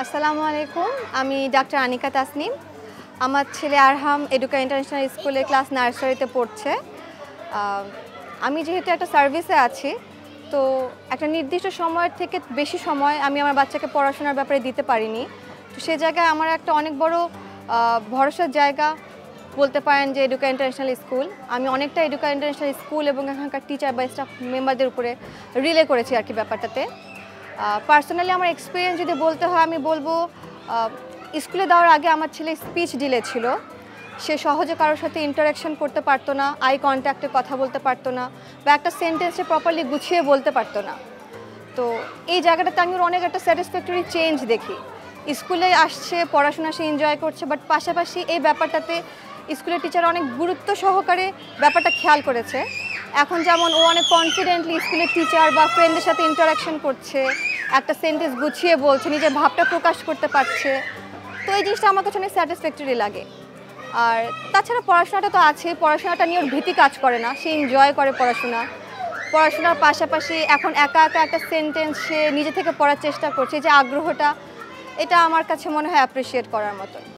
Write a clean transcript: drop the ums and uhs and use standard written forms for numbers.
আসসালামু আলাইকুম। আমি ডাক্তার আনিকা তাসনিম। আমার ছেলে আরহাম এডুকা ইন্টারন্যাশনাল স্কুলে ক্লাস নার্সারিতে পড়ছে। আমি যেহেতু একটা সার্ভিসে আছি, তো একটা নির্দিষ্ট সময়ের থেকে বেশি সময় আমি আমার বাচ্চাকে পড়াশোনার ব্যাপারে দিতে পারিনি। তো সে জায়গায় আমার একটা অনেক বড় ভরসার জায়গা বলতে পারেন যে এডুকা ইন্টারন্যাশনাল স্কুল। আমি অনেকটা এডুকা ইন্টারন্যাশনাল স্কুল এবং এখানকার টিচার বা স্টাফ মেম্বারদের উপরে রিলে করেছি আর কি ব্যাপারটাতে। পার্সোনালি আমার এক্সপিরিয়েন্স যদি বলতে হয়, আমি বলবো স্কুলে দেওয়ার আগে আমার ছেলে স্পিচ ডিলে ছিল। সে সহজে কারোর সাথে ইন্টারাকশন করতে পারতো না, আই কন্ট্যাক্টে কথা বলতে পারতো না, বা একটা সেন্টেন্সে প্রপারলি গুছিয়ে বলতে পারতো না। তো এই জায়গাটাতে আমি ওর অনেক একটা স্যাটিসফ্যাক্টরি চেঞ্জ দেখি। স্কুলে আসছে, পড়াশোনা সে এনজয় করছে, বাট পাশাপাশি এই ব্যাপারটাতে স্কুলের টিচার অনেক গুরুত্ব সহকারে ব্যাপারটা খেয়াল করেছে। এখন যেমন ও অনেক কনফিডেন্টলি স্কুলের টিচার বা ফ্রেন্ডের সাথে ইন্টারাকশন করছে, একটা সেন্টেন্স গুছিয়ে বলছে, নিজের ভাবটা প্রকাশ করতে পারছে। তো এই জিনিসটা আমার কাছে অনেক স্যাটিসফ্যাক্টরি লাগে। আর তাছাড়া পড়াশোনাটা তো আছে, পড়াশোনাটা নিয়ে ওর ভীতি কাজ করে না, সে এনজয় করে পড়াশোনার পাশাপাশি এখন একা একা একটা সেন্টেন্স সে নিজে থেকে পড়ার চেষ্টা করছে। যে আগ্রহটা, এটা আমার কাছে মনে হয় অ্যাপ্রিসিয়েট করার মতো।